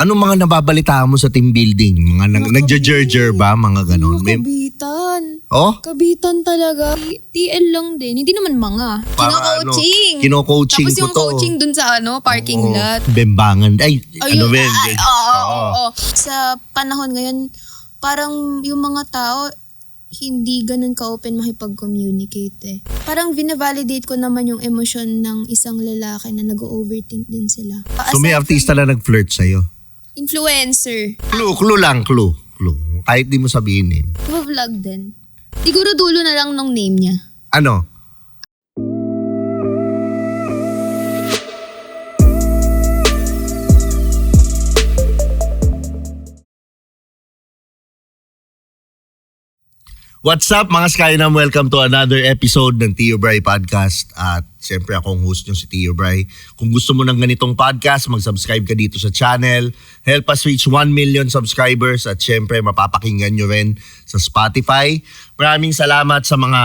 Anong mga nababalitaan mo sa team building? Mga nagja-jerjer ba? Mga ganon? Mga kabitan. Oh? Kabitan talaga. TL lang din. Hindi naman mga. Para Kino-coaching. Kino-coaching Tapos ko yung to. coaching dun sa parking lot. Bembangan. Ay, ano Ayun, ba? oo. Sa panahon ngayon, parang yung mga tao, hindi ganun ka-open makipag-communicate eh. Parang vina-validate ko naman yung emosyon ng isang lalaki na nag-overthink din sila. So may artista na nag-flirt sa'yo? Influencer. Clue lang. Kahit di mo sabihin name. Vlog din. Siguro dulo na lang ng name niya. Ano? What's up mga Skynam? Welcome to another episode ng Tio Bray Podcast. At siyempre akong host nyo si Tio Bray. Kung gusto mo ng ganitong podcast, mag-subscribe ka dito sa channel. Help us reach 1 million subscribers. At siyempre mapapakinggan nyo rin sa Spotify. Maraming salamat sa mga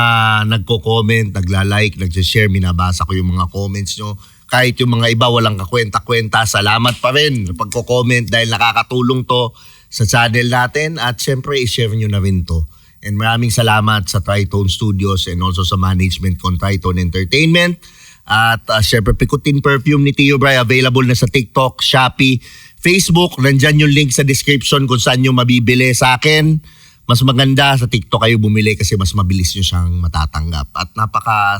nagko-comment, nagla-like, nag-share. Minabasa ko yung mga comments nyo. Kahit yung mga iba walang kakwenta-kwenta, salamat pa rin sa pagko-comment dahil nakakatulong to sa channel natin. At siyempre i-share nyo na rin to. And maraming salamat sa Tritone Studios and also sa management con Tritone Entertainment. At syempre, Pikutin Perfume ni Tio Bray available na sa TikTok, Shopee, Facebook. Nandyan yung link sa description kung saan nyo mabibili sa akin. Mas maganda sa TikTok kayo bumili kasi mas mabilis nyo siyang matatanggap. At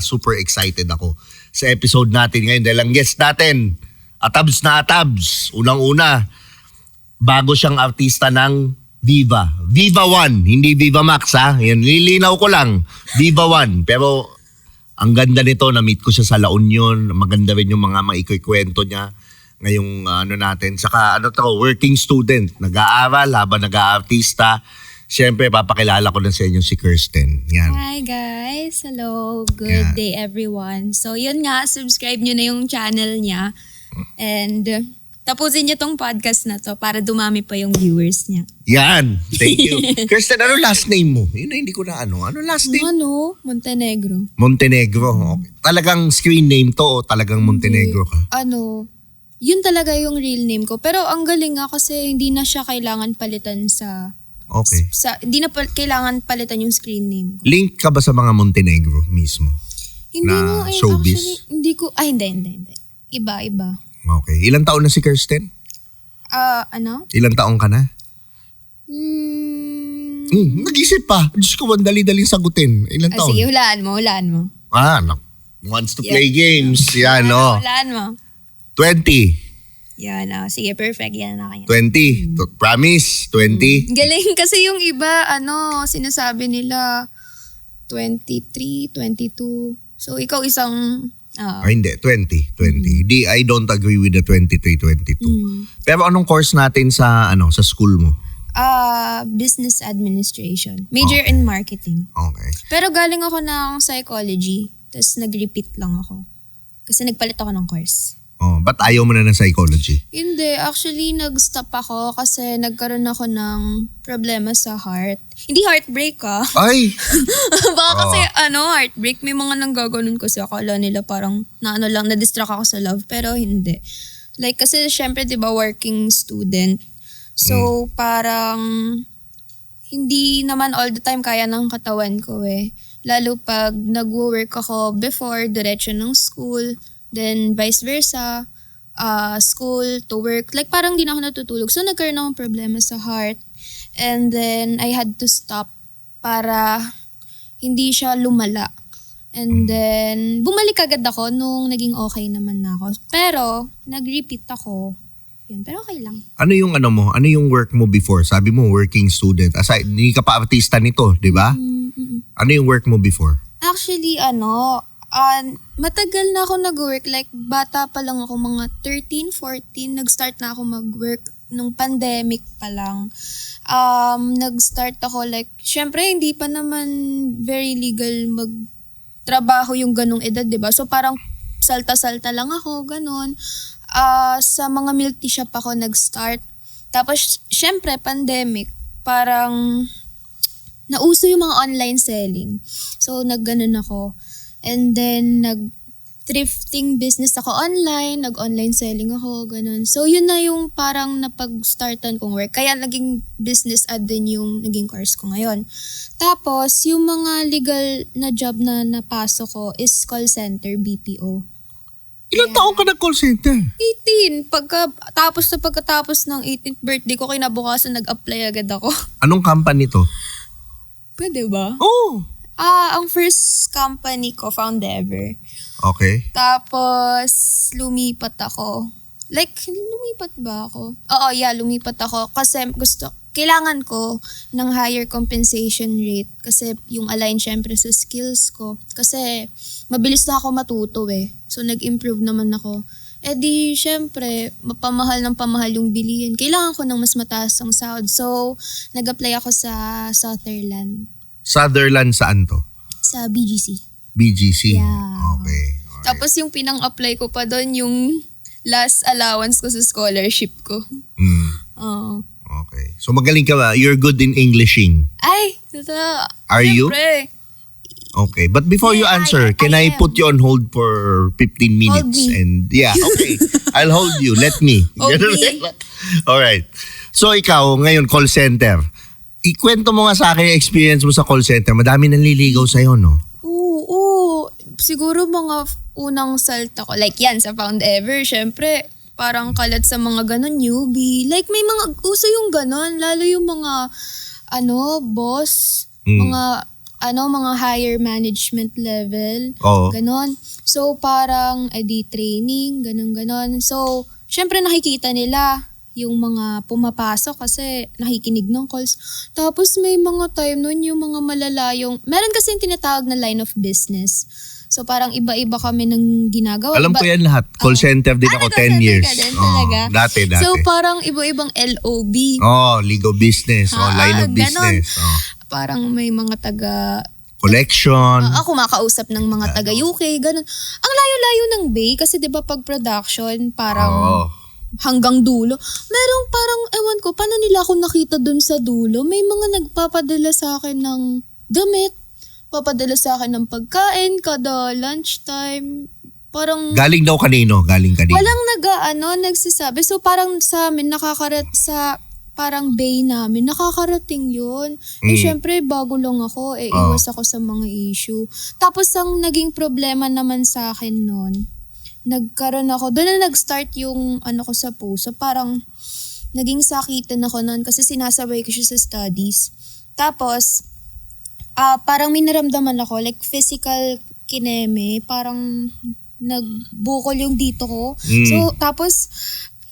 super excited ako sa episode natin ngayon dahil ang guest natin, Atabs na Atabs. Unang-una, bago siyang artista ng Viva 1, hindi Viva Max ha. Yan, nilinaw ko lang. Viva 1. Pero ang ganda nito, na-meet ko siya sa La Union. Maganda rin yung mga maikikwento niya ngayong natin. Saka working student. Nag-aaral habang nag-aartista. Siyempre, papakilala ko na sa inyo si Kirsten. Yan. Hi guys! Hello! Good day everyone. So yun nga, subscribe nyo na yung channel niya. And tapusin niyo tong podcast na to para dumami pa yung viewers niya. Yan. Thank you. Kirsten, ano last name mo? Yun na, hindi ko na ano. Ano last name? Montenegro. Montenegro. Okay. Talagang screen name to o talagang Montenegro ka? Yun talaga yung real name ko. Pero ang galing nga kasi hindi na siya kailangan palitan Okay. Hindi na kailangan palitan yung screen name ko. Link ka ba sa mga Montenegro mismo? Hindi na mo showbiz? Actually, hindi ko, hindi. Iba. Okay. Ilang taon na si Kirsten? Ilang taon ka na? Nag-isip pa. Diyos ko, dali-daling sagutin. Ilang taon? Sige, hulaan mo. Wants to play games. Yan, no? Hulaan mo. 20. Yan, sige, perfect. Yan na kanya. 20. Promise, 20. Galing kasi yung iba, sinasabi nila 23, 22. So, ikaw isang Hindi, 20. I don't agree with the 23, 22. Pero anong course natin sa school mo? Business administration. Major in marketing. Okay. Pero galing ako ng psychology. Tapos nag-repeat lang ako. Kasi nagpalit ako ng course. Ba't ayaw mo na ng psychology? Hindi. Actually, nag-stop ako kasi nagkaroon ako ng problema sa heart. Hindi heartbreak Ay! Baka kasi heartbreak. May mga nanggaganon kasi akala nila parang na-distract ako sa love. Pero hindi. Like kasi syempre diba working student. So parang hindi naman all the time kaya ng katawan ko eh. Lalo pag nag-work ako before, diretso ng school. Then vice versa, school to work. Like parang di na ako natutulog. So nagkaroon akong problema sa heart. And then I had to stop para hindi siya lumala. And then bumalik agad ako nung naging okay naman na ako. Pero nag-repeat ako. Yan, pero okay lang. Ano yung mo? Ano yung work mo before? Sabi mo working student. Aside, hindi ka pa artista nito, di ba? Ano yung work mo before? Actually, matagal na ako nag-work. Like, bata pa lang ako, mga 13, 14, nag-start na ako mag-work nung pandemic pa lang. Nag-start ako like, syempre, hindi pa naman very legal magtrabaho yung ganong edad, diba? So, parang salta-salta lang ako, ganon. Sa mga milk tea shop ako nag-start. Tapos, syempre, pandemic, parang nauso yung mga online selling. So, nag-ganon ako. And then, thrifting business ako online, nag-online selling ako, ganun. So, yun na yung parang napag-startan kong work. Kaya naging business ad din yung naging course ko ngayon. Tapos, yung mga legal na job na napasok ko is call center, BPO. Ilang taon ka nag-call center? 18. Pagkatapos ng 18th birthday ko, kinabukasan nag-apply agad ako. Anong company to? Pwede ba? Oh, Ang first company ko, Foundever. okay. Tapos, lumipat ako. Lumipat ba ako? Oo, lumipat ako. Kasi kailangan ko ng higher compensation rate. Kasi yung align syempre sa skills ko. Kasi, mabilis na ako matuto eh. So, nag-improve naman ako. Di, syempre, mapamahal ng pamahal yung bilihin. Kailangan ko ng mas mataas ang sahod. So, nag-apply ako sa Sutherland. Sutherland saan to? Sa BGC. BGC? Yeah. Okay. Alright. Tapos yung pinang-apply ko pa doon, yung last allowance ko sa scholarship ko. Oo. Okay. So magaling ka ba? You're good in Englishing. Ay, totoo. Are you? Siyempre. Okay. But before you Yeah, answer, can I I am. put you on hold for 15 minutes? Hold me. And yeah, okay. I'll hold you. Let me. Hold me. Alright. So ikaw, ngayon, call center. Ikwento mo nga sa akin yung experience mo sa call center. Madami nanliligaw sa'yo, no? Oo. Siguro mga unang salta ko. Like yan, sa Foundever, syempre, parang kalat sa mga ganon newbie. Like may mga, uso yung ganon. Lalo yung mga, boss. Mga higher management level. Oo. Ganon. So, parang, training, ganon. So, syempre nakikita nila yung mga pumapasok kasi nakikinig ng calls. Tapos may mga time nun yung mga malalayong, meron kasi yung tinatawag na line of business. So parang iba-iba kami ng ginagawa. Alam ko yan lahat. Call center din ako 10 years. Ka din, talaga? Dati. So parang iba-ibang LOB. Legal business. Line of ganon. business. Parang may mga taga Collection. ako makausap ng mga taga UK, ganun. Ang layo-layo ng bay kasi 'di ba pag production parang hanggang dulo. Merong parang, ewan ko, paano nila ako nakita dun sa dulo? May mga nagpapadala sa akin ng damit, papadala sa akin ng pagkain, kada lunchtime. Parang, Galing daw kanino? Galing kanino? walang nagsasabi. So parang sa amin, sa parang bay namin, nakakarating yun. Syempre, bago lang ako, iwas ako sa mga issue. Tapos ang naging problema naman sa akin nun, nagkaroon ako, doon na nag-start yung ko sa puso. Parang naging sakitan ako noon kasi sinasabay ko siya sa studies. Tapos, parang may naramdaman ako, like physical kineme, parang nagbukol yung dito ko. So, tapos,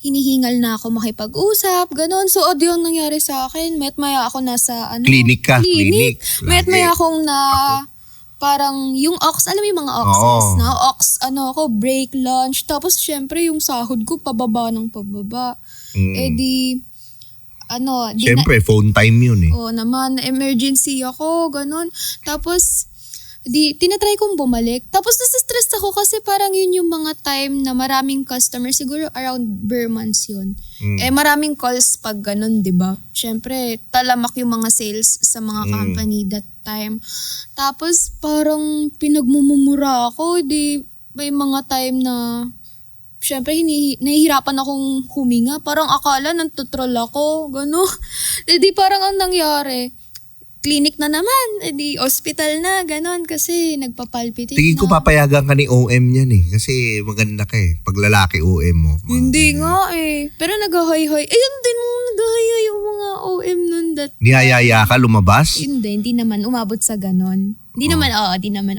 hinihingal na ako makipag-usap, ganon. So, yung nangyari sa akin, maya ako nasa, Clinic ka. Clinic. Lagi. Maya akong parang yung ox, alam mo yung mga oxes na break, lunch. Tapos syempre yung sahod ko pababa ng pababa. Siyempre, phone time yun eh. Naman, emergency ako, ganon. Tapos, tinatry kong bumalik. Tapos nasa-stress ako kasi parang yun yung mga time na maraming customers, siguro around bare months yun. Maraming calls pag ganon, di ba? Syempre, talamak yung mga sales sa mga company that time. Tapos parang pinagmumura ako, may mga time na syempre nahihirapan akong huminga. Parang akala nantutrol ako, gano'n. Parang ang nangyari, clinic na naman, hospital na, gano'n. Kasi nagpapalpitate Tingin ko na. papayagan ka ni OM yan eh. Kasi maganda ka eh. Pag lalaki OM mo. Hindi nga eh. Pero nag-hoy-hoy. Ayun din mo, nag-hoy-hoy yung mga OM nun Niyayaya ka lumabas? Hindi naman umabot sa ganon. Di naman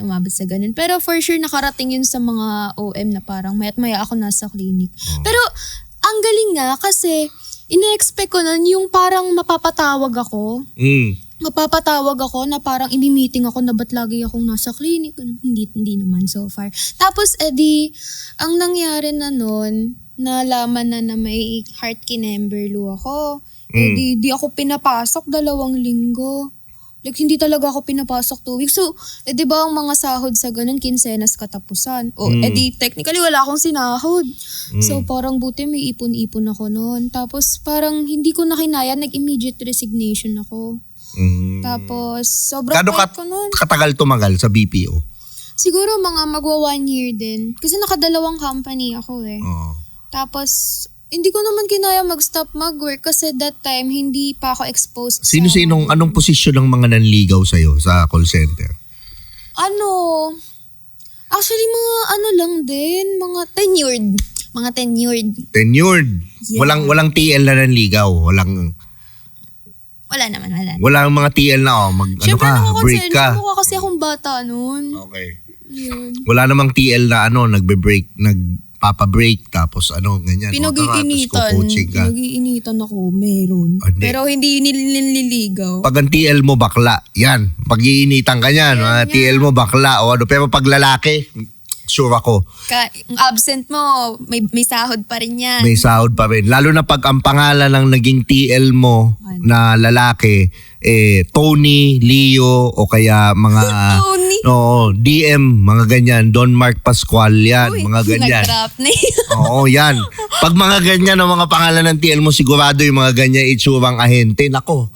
umabot sa ganon. Pero for sure nakarating yun sa mga OM na parang maya't maya ako nasa clinic. Pero ang galing nga kasi ina-expect ko nun yung parang mapapatawag ako. Mapapatawag ako na parang imi-meeting ako na ba't lagi akong nasa clinic. Hindi naman so far. Tapos ang nangyari na nun, nalaman na may heart kinemberlu ako. Di ako pinapasok 2 linggo. Like, hindi talaga ako pinapasok 2 weeks. So, di ba ang mga sahod sa ganun, kinsenas katapusan. Technically, wala akong sinahod. So, parang buti may ipon-ipon ako noon. Tapos, parang hindi ko na kinaya, nag-immediate resignation ako. Tapos, sobrang Kano tight ko noon. katagal tumagal sa BPO? Siguro mga magwa 1 year din. Kasi nakadalawang company ako eh. Oo. Tapos, hindi ko naman kinaya mag-stop mag-work kasi that time, hindi pa ako exposed Sino-sinong, anong posisyon ng mga nanligaw sa'yo sa call center? Actually, mga lang din, mga tenured. Mga tenured. Tenured. Yeah. Walang TL na nanligaw. Wala naman. Walang mga TL na, Siyempre, break ka. mukha kasi akong bata noon. Okay. Yun. Wala namang TL na nagpapa-break, tapos ganyan. Pinag-iinitan ako, meron. Hindi. Pero hindi nililigaw. Pag ang TL mo bakla, yan. Pag-iinitan ka niyan, TL mo bakla o ano. Pero pag lalaki, sure ako. Ang absent mo, may sahod pa rin yan. May sahod pa rin. Lalo na pag ang pangalan ng naging TL mo na lalaki, Tony, Leo, o kaya mga Tony? DM, mga ganyan. Don Mark Pascual, yan. Uy, mga ganyan. nag-rap na yun. Oo, yan. Pag mga ganyan ang mga pangalan ng TL mo, sigurado yung mga ganyan itsurang ahente. Nako,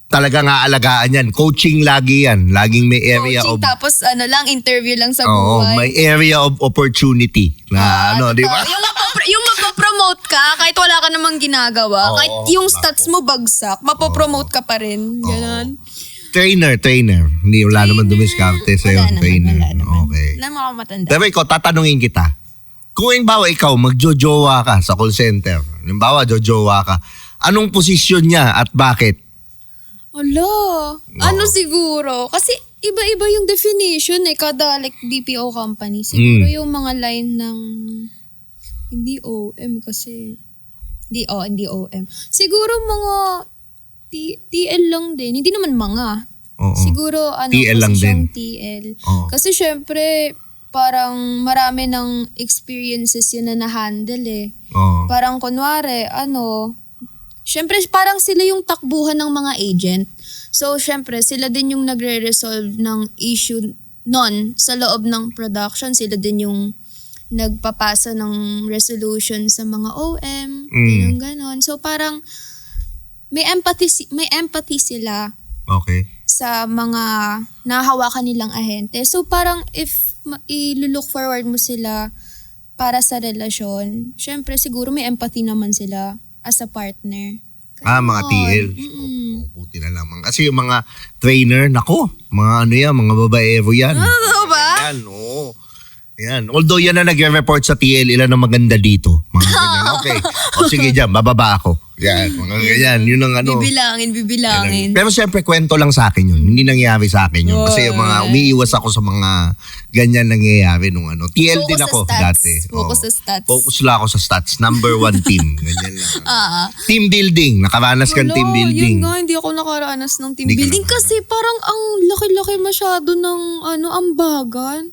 talagang aalagaan yan. Coaching lagi yan. Laging may area Coaching, of... tapos interview lang sa Oo, buhay. may area of opportunity. Na di ba? Yung mapopromote ka, kahit wala ka namang ginagawa, Oo, kahit yung stats mo bagsak, mapopromote ka pa rin. Ganon. Trainer. Wala naman dumiskarte sa'yo. Wala Trainer. naman. Okay. Wala naman ako matanda. Pero ikaw, tatanungin kita. Kung ikaw, magjojowa ka sa call center. Halimbawa, jojowa ka. Anong posisyon niya at bakit? Ano siguro? Kasi iba-iba yung definition kada BPO company. Siguro yung mga line ng hindi OM kasi hindi OM. Siguro mga TL lang din. Hindi naman mga. Oo. Siguro TL lang din. TL. Oo. Kasi syempre parang marami ng experiences yun na na-handle eh. Oo. Parang kunwari, syempre parang sila yung takbuhan ng mga agent. So syempre sila din yung nagre-resolve ng issue nun sa loob ng production. Sila din yung nagpapasa ng resolution sa mga OM. Ganon. So parang may empathy sila Okay. sa mga nahawakan nilang ahente. So parang if i-look forward mo sila para sa relasyon, syempre siguro may empathy naman sila as a partner. Mga TL. Buti na lamang. Kasi yung mga trainer, nako, mga mga babaero yan. Ano ba? Yan, oo. Yan. Although yan na nagre-report sa TL, ilan ang maganda dito. Mga ganyan. Okay. O sige dyan, bababa ako. Yan, mga ganyan. Yun ang Bibilangin. Pero siyempre, kwento lang sa akin yun. Hindi nangyayari sa akin yun. Kasi yung mga, umiiwas ako sa mga ganyan nangyayari nung TL Focus din sa ako stats. dati. Focus sa stats. Focus lang ako sa stats. Number 1 team. Ganyan lang. Team building. Nakaranas kang team building. Yun nga, hindi ako nakaranas ng team Hindi ka building kasi parang ang laki-laki masyado ng ambagan.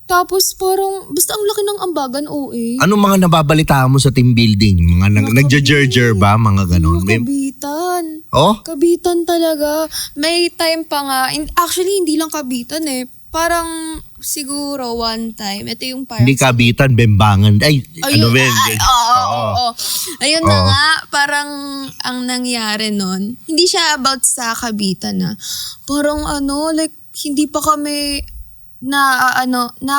Tapos parang, basta ang laki ng ambagan, OA. Anong mga nababalitaan mo sa team building? Mga nagja-jerger ba? Mga ganon? Kabitan. Oh? Kabitan talaga. May time pa nga, actually hindi lang kabitan eh. Parang siguro one time, ito yung parang... Hindi kabitan, bembangan. Ano ba yun? Oo. Ayun na nga, parang ang nangyari nun, hindi siya about sa kabitan na. Parang hindi pa kami na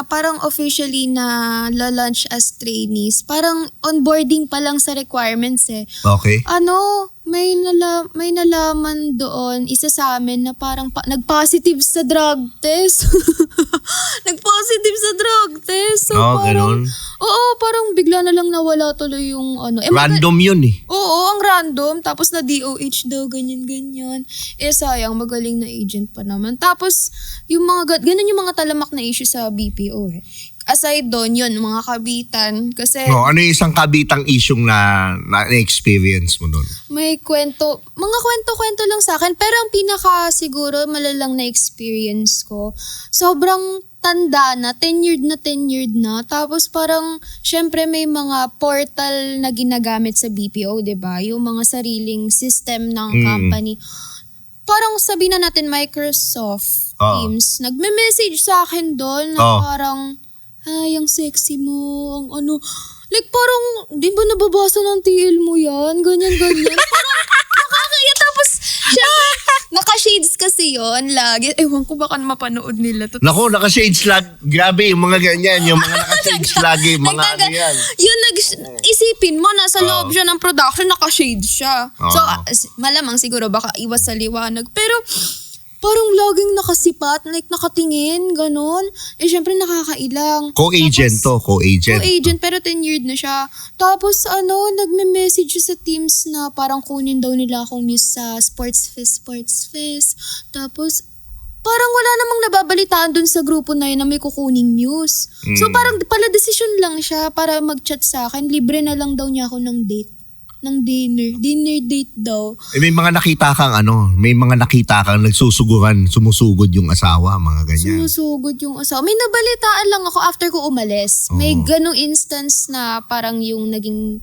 parang officially na launch as trainees. Parang onboarding pa lang sa requirements eh. Okay. May nalaman doon, isa sa amin na parang nag-positive sa drug test. Nag-positive sa drug test. So parang, ganun. Oo, parang bigla na lang nawala tuloy yung Random yun eh. Oo, ang random. Tapos na DOH daw, ganyan-ganyan. Sayang, magaling na agent pa naman. Tapos, yung ganun yung mga talamak na issue sa BPO eh. Aside doon, yun, mga kabitan. Kasi Ano yung isang kabitang isyong na-experience mo doon? may mga kwento lang sa akin. Pero ang pinaka siguro malalang na experience ko, sobrang tanda na, tenured na. Tapos parang, syempre may mga portal na ginagamit sa BPO, diba? Yung mga sariling system ng company. Parang sabihin na natin Microsoft Teams. Nagme-message sa akin doon na parang, ay, ang sexy mo, ang like parang, di ba nababasa ng TL mo yan? Ganyan. Parang nakakaya. Tapos, siya, naka-shades kasi yun, lagi. Ewan ko baka mapanood nila to. Nako, naka-shades lag. Grabe, yung mga ganyan. Yung mga naka-shades lagi. Mga ano yan. Yun, isipin mo, nasa loob siya ng production, naka-shade siya. So, malamang siguro baka iwas sa liwanag. Pero, parang laging nakasipat, like nakatingin, ganon. Eh, syempre nakakailang. Co-agent to, co-agent. Co-agent, pero tenured na siya. Tapos, nagme-message siya sa Teams na parang kunin daw nila akong muse sa Sports Fest. Tapos, parang wala namang nababalitaan dun sa grupo na yun na may kukuning muse. So, parang pala decision lang siya para mag-chat sa akin. Libre na lang daw niya ako ng date. Ng dinner date daw. Eh, may mga nakita kang nagsusuguran, sumusugod yung asawa, mga ganyan. Sumusugod yung asawa. May nabalitaan lang ako after ko umalis. May ganong instance na parang yung naging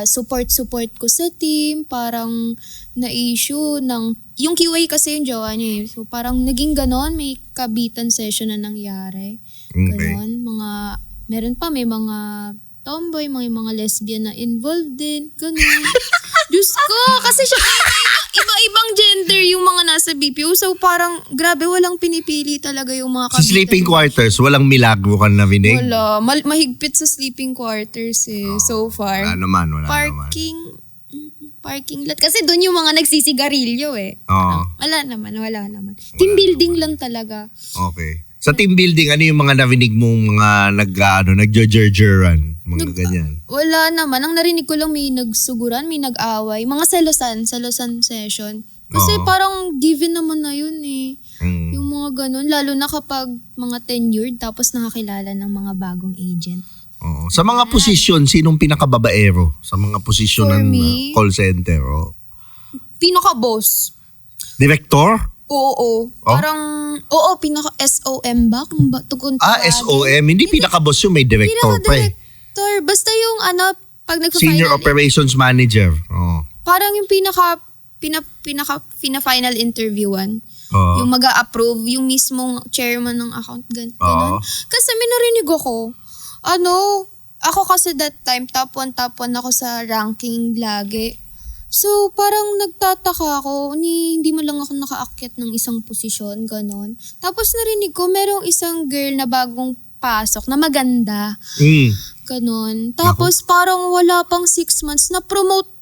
support ko sa team, parang na-issue ng, yung QA kasi yung jowa niya. So parang naging ganon, may kabitan session na nangyari. Ganon, meron pa, may mga tomboy, mga lesbian na involved din. Ganun. Diyos ko, kasi siya iba-ibang gender yung mga nasa BPO. So parang grabe, walang pinipili talaga yung mga Sa sleeping quarters, walang milagro ka na vinig? Wala. Mahigpit sa sleeping quarters so far. Wala naman. Parking lot. Kasi doon yung mga nagsisigarilyo Wala naman. Team building lang talaga. Okay. Sa team building, ano yung mga navinig mong mga nagjo-jerjeran? Mga ganyan. Wala naman. Ang narinig ko lang may nagsuguran, may nag-away. Mga selosan session. Kasi parang given naman na yun Yung mga ganun. Lalo na kapag mga tenured tapos nakakilala ng mga bagong agent. Sa mga posisyon, sinong pinakababaero? Sa mga posisyon For ng me, call center? Pinaka-boss. Director? Oo. Parang, pinaka-SOM ba? Kung SOM. Hindi pinaka-boss yung may director pa eh. Pinaka-director. Basta yung pag Senior Operations Manager. Parang yung pinaka-final interviewan. Yung mag-a-approve, yung mismong chairman ng account. Ganun. Kasi may narinig ako. Ako kasi that time, top 1 ako sa ranking lagi. So, parang nagtataka ako, hindi man lang ako nakaakyat ng isang posisyon, ganon. Tapos narinig ko, merong isang girl na bagong pasok, na maganda. Ganon. Tapos parang wala pang 6 months, na-promote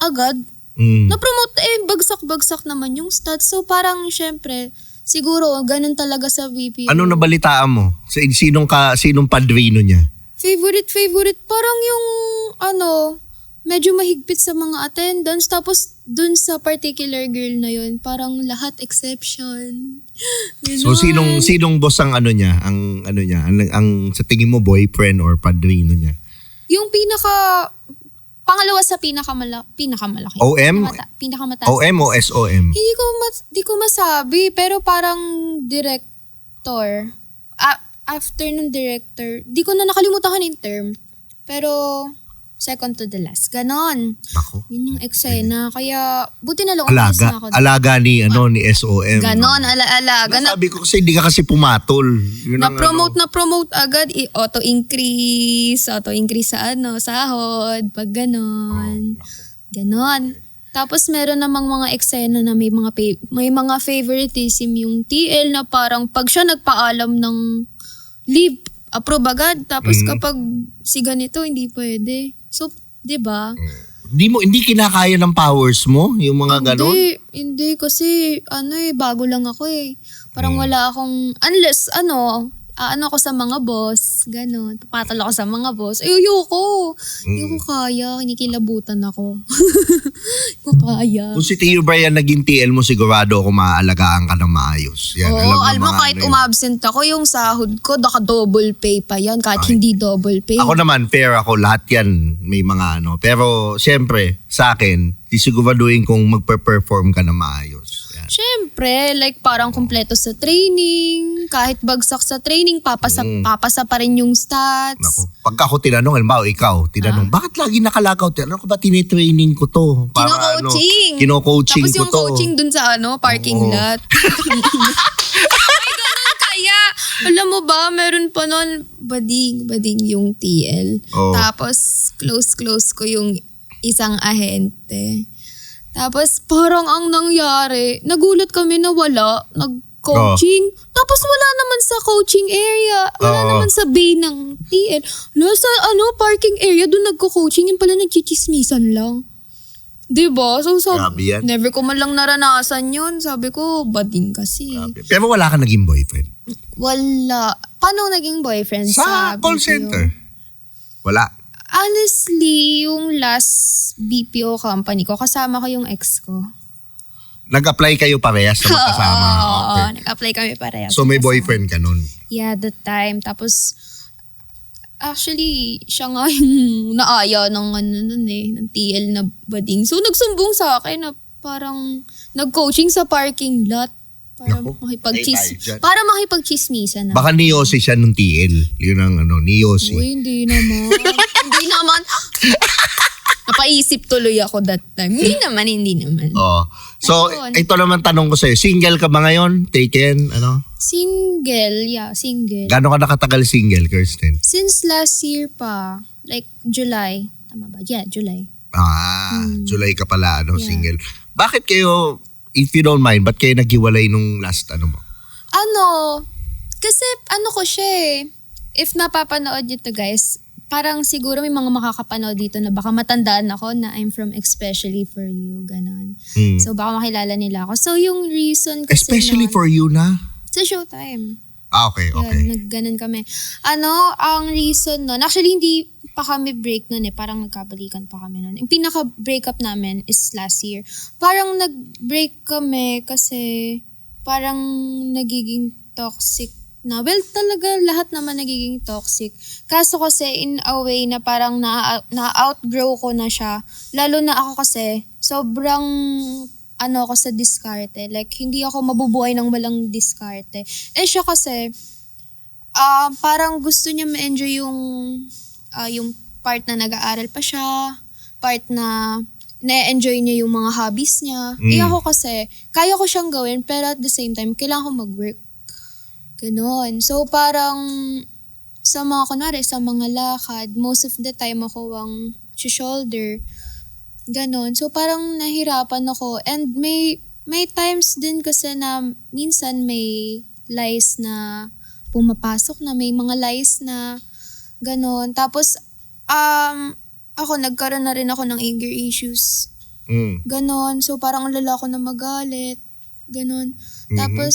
agad. Na-promote, bagsak-bagsak naman yung stats. So, parang syempre, siguro, ganon talaga sa VP. Anong nabalitaan mo? Sinong padrino niya? Favorite, parang yung, medyo mahigpit sa mga attendance. Tapos, dun sa particular girl na yun, parang lahat exception. So, sinong boss ang niya? Ang sa tingin mo, boyfriend or padrino niya? Yung pangalawa sa pinakamalaki. OM? Pinakamataas. OM o SOM? Hindi ko masabi, pero parang director. After nung director, di ko na nakalimutan yung term. Pero, second to the last. Ganon. Ako. Yun yung eksena. Kaya, buti na lang umalis na ako. Alaga ni SOM. Ganon, alaga. Sabi ko kasi hindi ka kasi pumatol. Na-promote agad. Auto-increase sa sahod. Pag ganon. Ganon. Tapos meron namang mga eksena na may mga favoritism yung TL na parang pag siya nagpaalam ng leave, approve agad. Tapos kapag si ganito, hindi pwede. So, di ba? Hindi kinakaya ng powers mo, yung mga ganon? Hindi kasi, bago lang ako Parang wala akong, unless, ako sa mga boss, ganon. Papatol ako sa mga boss. Ayoko kaya, kinikilabutan ako. Ayoko kaya. Kung si Tio Brian naging TL mo, sigurado ako maaalagaan ka ng maayos. Yan, alam mo, kahit umabsent ako, yung sahod ko, double pay pa yan, kahit hindi double pay. Ako naman, fair ako, lahat yan may mga Pero, siyempre, sa akin, sisiguraduhin kung magpe-perform ka ng maayos. Yan. Siyempre, like parang kumpleto sa training, kahit bagsak sa training, papasa pa rin yung stats. Naku. Pagka ako tinanong, halimbawa ikaw, bakit lagi nakalagaw? Ano ko ba tinitraining ko to? Kino-coaching Tapos ko yung to. coaching dun sa parking lot. Ay, ganun kaya. Alam mo ba, meron pa nun, bading yung TL. Tapos, close ko yung isang ahente. Tapos parang ang nangyari, nagulat kami na wala, nag-coaching. Tapos wala naman sa coaching area, wala naman sa bay ng TL. Nasa parking area, doon nagko-coaching, yung pala nagchichismisan lang. Diba? So, Grabe yan. never ko man lang naranasan yun. Sabi ko, bading kasi. Pero wala ka naging boyfriend? Wala. Paano naging boyfriend Sa call BPO? center? Wala. Honestly, yung last BPO company ko, kasama ko yung ex ko. Nag-apply kayo parehas na magkasama? Oo, Okay. nag-apply kami parehas. So may Kasama. boyfriend ka nun? Yeah, that time. Tapos, actually, siya nga yung naaya ng ng TL na bading. So, nagsumbong sa akin na parang nag-coaching sa parking lot. Para Naku, may makipag-chis. tayo dyan. Para makipag-chismisan na. Baka ni Yossi siya nung TL. Yun ang ni Yossi. Uy, hindi naman. Hindi naman. Napaisip tuloy ako that time. Hindi naman. Oh. So, Ayun. ito naman tanong ko sa'yo. Single ka ba ngayon? Taken? Single. Gano'n ka nakatagal single, Kirsten? Since last year pa. Like, July. Tama ba? Yeah, July. July ka pala, Yeah. single. Bakit kayo, if you don't mind, ba't kayo naghiwalay nung last mo? Kasi ko siya eh. If napapanood nyo to guys, parang siguro may mga makakapanood dito na baka matandaan ako na I'm from Especially For You, ganon. So baka makilala nila ako. So yung reason kasi Especially nun, for you na? sa Showtime. Okay. Yan, nagganon kami. Ang reason nun, actually hindi pa kami break nun eh. Parang nagkabalikan pa kami nun. Yung pinaka-breakup namin is last year. Parang nag-break kami kasi parang nagiging toxic na. Well, talaga lahat naman nagiging toxic. Kaso kasi in a way na parang na-outgrow ko na siya. Lalo na ako kasi sobrang ako sa diskarte. Like, hindi ako mabubuhay ng walang diskarte. Siya kasi, parang gusto niya ma-enjoy yung part na nag-aaral pa siya, part na na-enjoy niya yung mga hobbies niya. Ako kasi, kaya ko siyang gawin, pero at the same time, kailangan ko mag-work. Ganon. So, parang sa mga lakad, most of the time ako ang shoulder. Ganon. So, parang nahirapan ako. And may times din kasi na minsan may lies na pumapasok na, may mga lies na ganon. Tapos, nagkaroon na rin ako ng anger issues. Ganon. So, parang ang lala ko na magalit. Ganon. Tapos,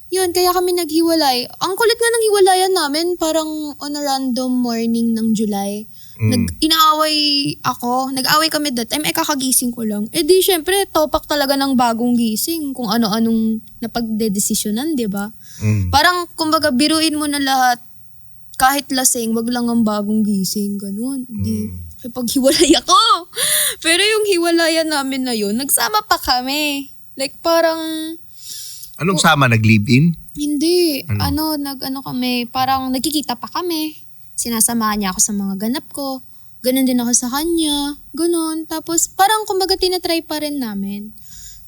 yun, kaya kami naghiwalay. Ang kulit nga ng hiwalayan namin, parang on a random morning ng July. Nag-away kami that time, kakagising ko lang. Di syempre, topak talaga ng bagong gising kung ano-anong napagdedesisyonan, di ba? Parang, kumbaga, biruin mo na lahat, kahit lasing, wag lang ang bagong gising, ganun. Paghiwalay ako. Pero yung hiwalayan namin na yun, nagsama pa kami. Like, parang... Anong sama? Nag-live-in? Hindi. Kami, parang nagkikita pa kami. Sinasamahan niya ako sa mga ganap ko. Ganon din ako sa kanya. Ganon. Tapos parang kumbaga tinatry pa rin namin.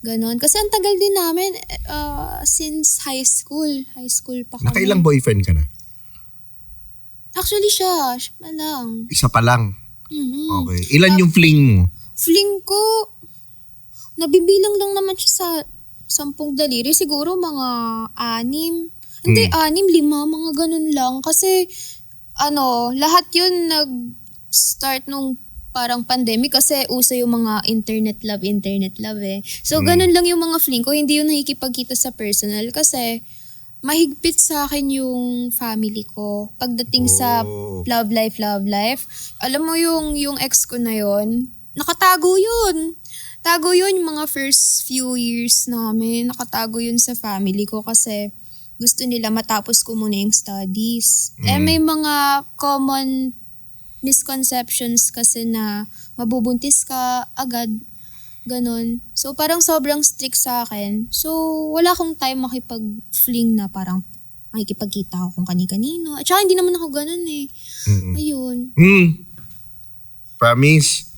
Ganon. Kasi ang tagal din namin since high school. High school pa kami. Nakailang boyfriend ka na? Actually siya pa lang. Isa pa lang? Mhm. Okay. Ilan yung fling mo? Fling ko, nabibilang lang naman siya sa 10 daliri. Siguro mga 6. Hindi, 6, 5, mga ganun lang. Kasi, lahat yun nag-start nung parang pandemic kasi uso yung mga internet love eh. So, ganun lang yung mga fling ko. Hindi yun nakikipagkita sa personal kasi mahigpit sa akin yung family ko. Pagdating sa love life. Alam mo yung ex ko na yun, nakatago yun. Tago yun yung mga first few years namin. Nakatago yun sa family ko kasi gusto nila matapos ko muna yung studies. May mga common misconceptions kasi na mabubuntis ka agad. Ganon. So parang sobrang strict sa akin. So wala akong time makipag-fling na parang makikipagkita ako kung kani-kanino. At saka hindi naman ako ganon eh. Ayun. Promise?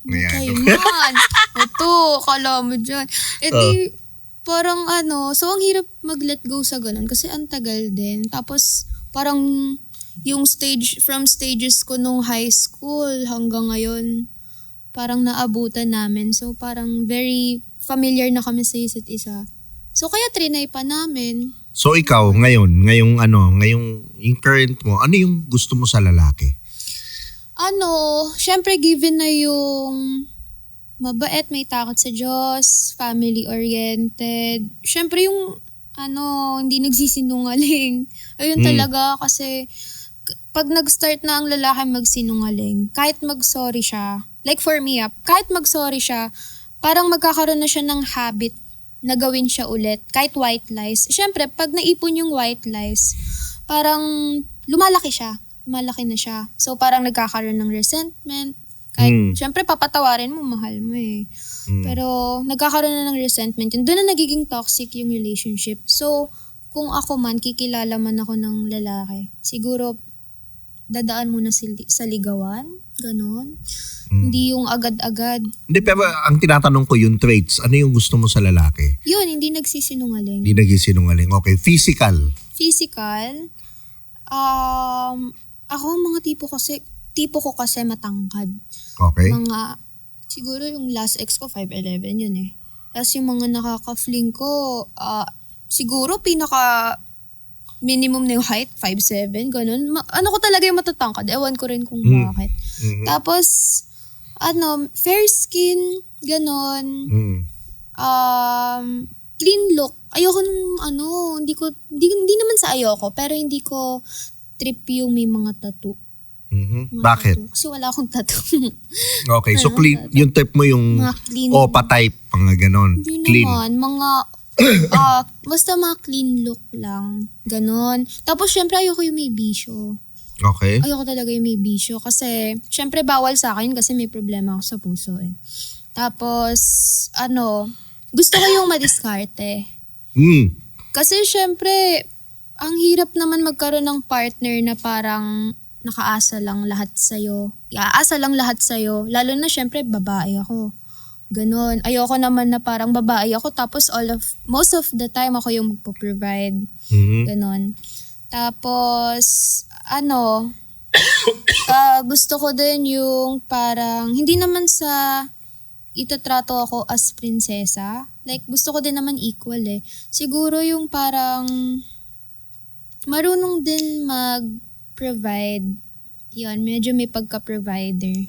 Kayo man. Ito, kala mo dyan. Parang so ang hirap mag-let go sa ganun kasi ang tagal din. Tapos parang yung from stages ko nung high school hanggang ngayon, parang naabutan namin. So parang very familiar na kami sa isa't isa. So kaya trinay pa namin. So ikaw, ngayong yung current mo, ano yung gusto mo sa lalaki? Syempre given na yung mabait, may takot sa Diyos, family-oriented. Syempre yung hindi nagsisinungaling. Ayun talaga kasi pag nag-start na ang lalaki magsinungaling, kahit mag-sorry siya, like for me, kahit mag-sorry siya, parang magkakaroon na siya ng habit na gawin siya ulit, kahit white lies. Syempre, pag naipon yung white lies, parang lumalaki na siya. So parang nagkakaroon ng resentment. Kahit, syempre, papatawarin mo, mahal mo eh. Pero, nagkakaroon na ng resentment. Yun, doon na nagiging toxic yung relationship. So, kung ako man, kikilala man ako ng lalaki, siguro, dadaan muna sa ligawan. Ganon. Hindi yung agad-agad. Hindi, pero ang tinatanong ko yung traits. Ano yung gusto mo sa lalaki? Yun, hindi nagsisinungaling. Hindi nagsisinungaling. Okay. Physical. Ako, mga tipo ko kasi matangkad. Okay. Siguro yung last ex ko, 5'11", yun eh. Tapos yung mga nakaka-fling ko, siguro pinaka minimum na yung height, 5'7", ganun. Ko talaga yung matatangkad, ewan ko rin kung bakit. Tapos, fair skin, ganun. Clean look. Ayoko nung hindi naman sa ayoko, pero hindi ko trip yung may mga tattoo. Bakit? Tattoo. Kasi wala akong tattoo. Okay, so clean, yung type mo yung mga clean. OPA-type, mga ganon. Hindi Clean. naman, basta mga clean look lang. Ganon. Tapos syempre ayoko yung may bisyo. Okay. Ayoko talaga yung may bisyo kasi syempre bawal sa akin kasi may problema ako sa puso eh. Tapos, gusto ko yung madiskarte. Kasi syempre, ang hirap naman magkaroon ng partner na parang nakaasa lang lahat sa'yo. Iaasa lang lahat sa'yo. Lalo na syempre, babae ako. Ganon. Ayoko naman na parang babae ako tapos most of the time ako yung magpo-provide. Ganon. Tapos, gusto ko din yung parang, hindi naman sa itatrato ako as prinsesa. Like, gusto ko din naman equal eh. Siguro yung parang marunong din mag-provide. Yun, medyo may pagka-provider.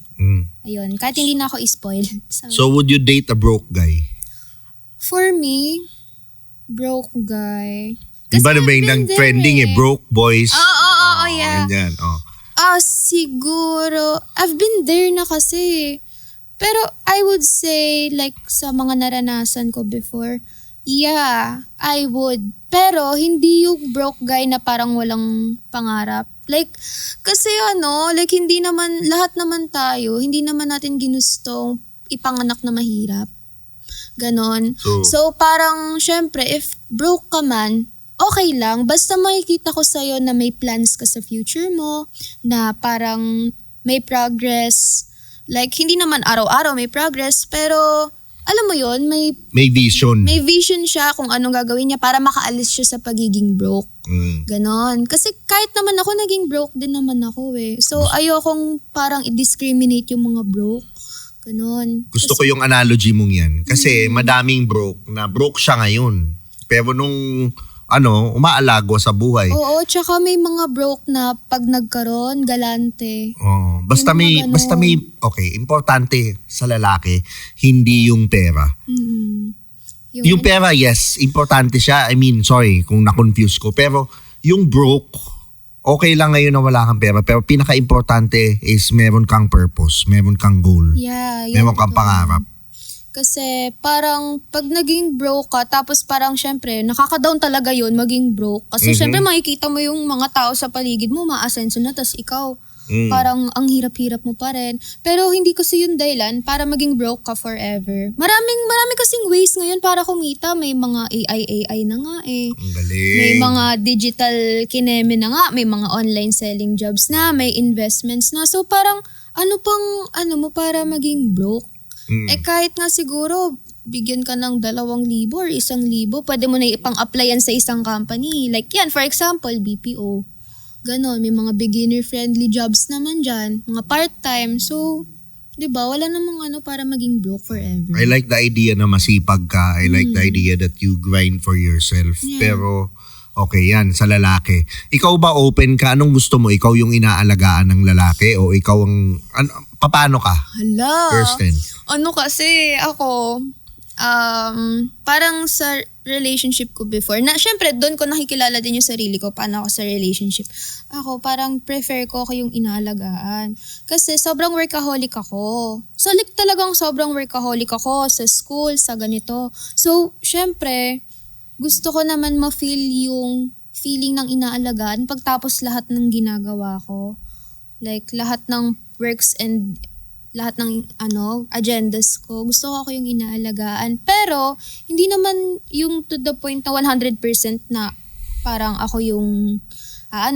Ayun, kahit hindi na ako spoil. So, would you date a broke guy? For me, broke guy. Di ba naman yung trending broke boys? Oo, yeah. Ganyan, siguro, I've been there na kasi. Pero I would say, like, sa mga naranasan ko before, yeah, I would. Pero, hindi yung broke guy na parang walang pangarap. Like, kasi hindi naman, lahat naman tayo, hindi naman natin ginustong ipanganak na mahirap. Ganon. So, parang, syempre, if broke ka man, okay lang. Basta makikita ko sa'yo na may plans ka sa future mo, na parang may progress. Like, hindi naman araw-araw may progress, pero alam mo yon, may vision. May vision siya kung anong gagawin niya para makaalis siya sa pagiging broke. Ganon. Kasi kahit naman ako, naging broke din naman ako eh. So, ayokong parang i-discriminate yung mga broke. Ganon. Gusto ko yung analogy mong yan. Kasi madaming broke na broke siya ngayon. Pero nung umaalago sa buhay. Oo, tsaka may mga broke na pag nagkaroon, galante. Oo. Basta may, okay, importante sa lalaki, hindi yung pera. Yung pera, yes, importante siya. I mean, sorry kung na-confuse ko. Pero yung broke, okay lang ngayon na wala kang pera. Pero pinaka-importante is meron kang purpose, meron kang goal. Yeah, meron kang pangarap. Kasi parang pag naging broke ka, tapos parang syempre, nakaka-down talaga yun maging broke. Kasi syempre makikita mo yung mga tao sa paligid mo, ma-asenso na, tas ikaw, parang ang hirap-hirap mo pa rin. Pero hindi kasi yun dahilan para maging broke ka forever. Marami kasing ways ngayon para kumita. May mga AI na nga eh. Ang galing. May mga digital kineme na nga. May mga online selling jobs na. May investments na. So parang ano mo para maging broke? Kahit nga siguro, bigyan ka ng 2,000 or 1,000, pwede mo na ipang-applyan sa isang company. Like yan, for example, BPO. Ganon, may mga beginner-friendly jobs naman dyan, mga part-time. So, 'Di ba? Wala namang para maging broke forever. I like the idea na masipag ka. I like the idea that you grind for yourself. Yeah. Pero, okay yan, sa lalaki. Ikaw ba open ka? Anong gusto mo? Ikaw yung inaalagaan ng lalaki o ikaw ang... paano ka? Hala. Kirsten. Kasi ako, parang sa relationship ko before, na syempre doon ko nakikilala din yung sarili ko, paano ako sa relationship. Ako parang prefer ko yung inaalagaan. Kasi sobrang workaholic ako. So like talagang sobrang workaholic ako sa school, sa ganito. So syempre, gusto ko naman ma-feel yung feeling ng inaalagaan pagtapos lahat ng ginagawa ko. Like lahat ng works and lahat ng agendas ko. Gusto ko yung inaalagaan. Pero, hindi naman yung to the point na 100% na parang ako yung,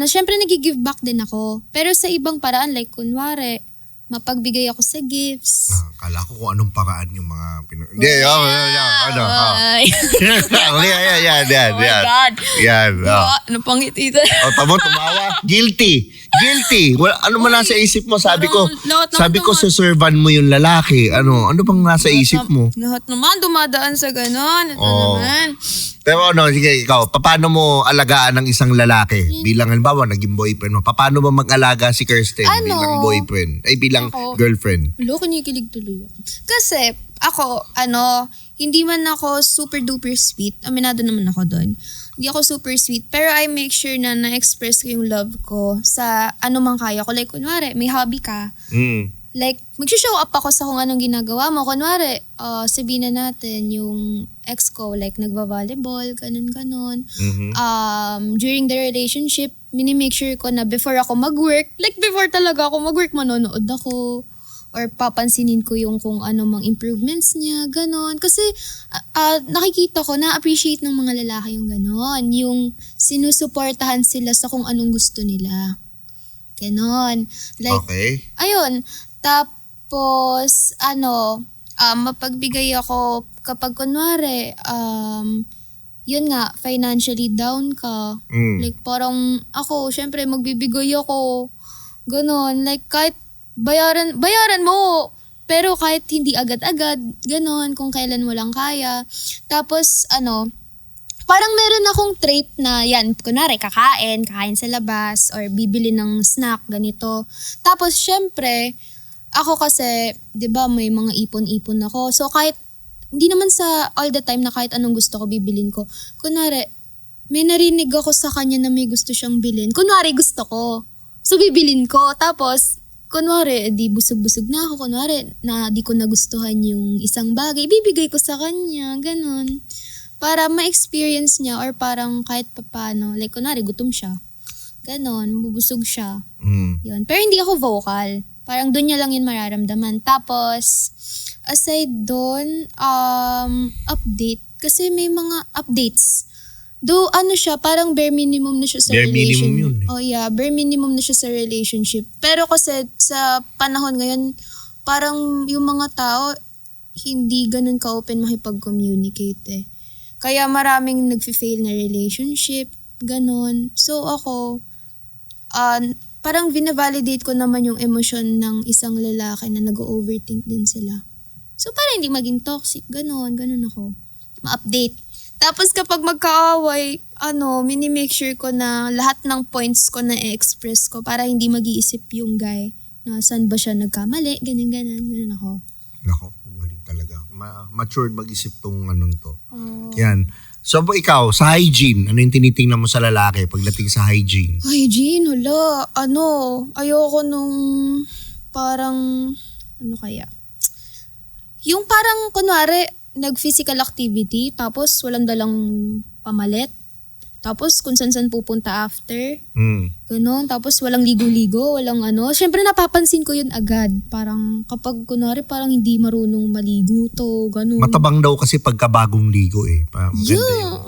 syempre nag-give back din ako. Pero sa ibang paraan, like kunwari, mapagbigay ako sa gifts. Kala ko kung anong paraan yung mga Hindi, Ay. Yan. Oh my God. Yan. Ano pang ito? Tamo, tumawa. Guilty. Ano man nasa isip mo? Sabi ko, Lahat servan mo yung lalaki. Ano bang nasa isip mo? Lahat naman dumadaan sa ganon. Ito naman. Pero sige, ikaw, paano mo alagaan ng isang lalaki? Bilang halimbawa, naging boyfriend mo. Paano mo mag-alaga si Kirsten bilang boyfriend? Ay, bilang girlfriend? Kinikilig tuloy ako. Kasi, ako, hindi man ako super duper sweet. Aminado naman ako doon. Hindi ako super sweet. Pero I make sure na na-express ko yung love ko sa anumang kaya ko. Like, kunwari, may hobby ka. Like, mag-show up ako sa kung anong ginagawa mo. Kunwari, sabihin na natin yung ex ko, like, nagva-volleyball, ganun. During the relationship, mini-make sure ko na before ako mag-work, like, before talaga ako mag-work, manonood ako. Or papansinin ko yung kung ano mang improvements niya, ganon. Kasi, nakikita ko, na-appreciate ng mga lalaki yung ganon. Yung sinusuportahan sila sa kung anong gusto nila. Ganon. Like, okay. Ayun. Tapos, mapagbigay ako kapag kunwari, yun nga, financially down ka. Like, parang ako, syempre, magbibigay ako. Ganon. Like, kahit bayaran mo. Pero kahit hindi agad-agad, ganon, kung kailan mo lang kaya. Tapos, parang meron akong trait na yan, kunwari kakain sa labas or bibili ng snack, ganito. Tapos syempre, ako kasi, 'di ba, may mga ipon-ipon ako. So kahit hindi naman sa all the time na kahit anong gusto ko bibilin ko. Kunwari, may narinig ako sa kanya na may gusto siyang bilhin. Kunwari gusto ko. So bibilin ko. Tapos kunwari, di busog-busog na ako. Kunwari, na di ko nagustuhan yung isang bagay, ibibigay ko sa kanya. Ganon. Para ma-experience niya or parang kahit papano, like kunwari gutom siya. Ganon, mabubusog siya. Yun. Pero hindi ako vocal. Parang doon niya lang yun mararamdaman. Tapos, aside doon, update. Kasi may mga updates. Though siya, parang bare minimum na siya sa relationship. Bare minimum yun. Oh yeah, bare minimum na siya sa relationship. Pero kasi sa panahon ngayon, parang yung mga tao, hindi ganun ka-open makipag-communicate eh. Kaya maraming nag-fail na relationship, ganun. So ako, parang vina-validate ko naman yung emosyon ng isang lalaki na nag-overthink din sila. So para hindi maging toxic, ganun ako. Ma-update. Tapos kapag magkaaway, mini-make sure ko na lahat ng points ko na i-express ko para hindi mag-iisip yung guy na saan ba siya nagkamali, ganun ako. Nako, galing talaga. Matured mag-isip tong to. Yan. So ikaw, sa hygiene, ano yung tinitingnan mo sa lalaki pagdating sa hygiene? Hygiene, ayoko nung parang, kaya? Yung parang, kunwari, nag-physical activity, tapos walang dalang pamalit. Tapos kung saan pupunta after. Ganon. Tapos walang ligo-ligo, walang Siyempre napapansin ko yun agad. Parang kapag kunwari parang hindi marunong maligo to, ganon. Matabang daw kasi pagkabagong ligo eh. Yeah,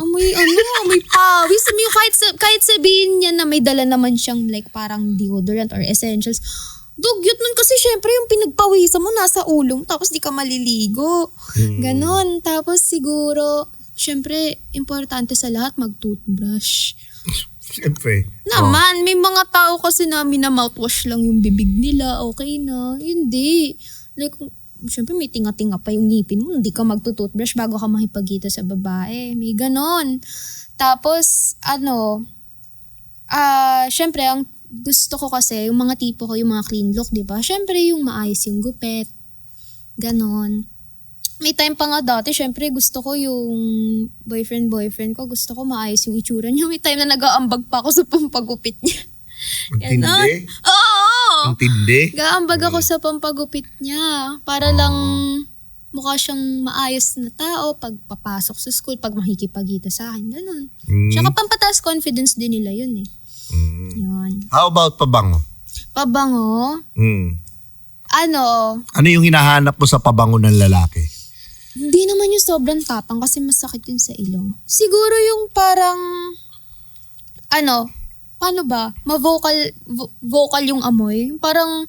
may pawis. Kahit sabihin niya na may dala naman siyang like parang deodorant or essentials. Dugyot nun kasi syempre yung pinagpawisan mo nasa ulong tapos di ka maliligo. Ganon. Tapos siguro, syempre, importante sa lahat mag-toothbrush. Syempre. Naman, may mga tao kasi na mina-mouthwash lang yung bibig nila, okay na. Hindi. Like, syempre may tinga-tinga pa yung ngipin mo. Hindi ka magtutoothbrush bago ka makipagkita sa babae. May ganon. Tapos, syempre, ang gusto ko kasi, yung mga tipo ko, yung mga clean look, di ba? Syempre, yung maayos yung gupit. Ganon. May time pa nga dati, syempre, gusto ko yung boyfriend ko, gusto ko maayos yung itsura niya. May time na nag-aambag pa ako sa pampagupit niya. Ang Ganon. tindi. Oo! Ang tindi. Gaambag ako sa pampagupit niya. Para lang mukha siyang maayos na tao pag papasok sa school, pag makikipagkita sa akin. Ganon. Tsaka pampataas confidence din nila yun eh. Yun. How about pabango? Pabango? Ano yung hinahanap mo sa pabango ng lalaki? Hindi naman yung sobrang tapang kasi masakit yun sa ilong. Siguro yung parang, paano ba? Vocal yung amoy. Parang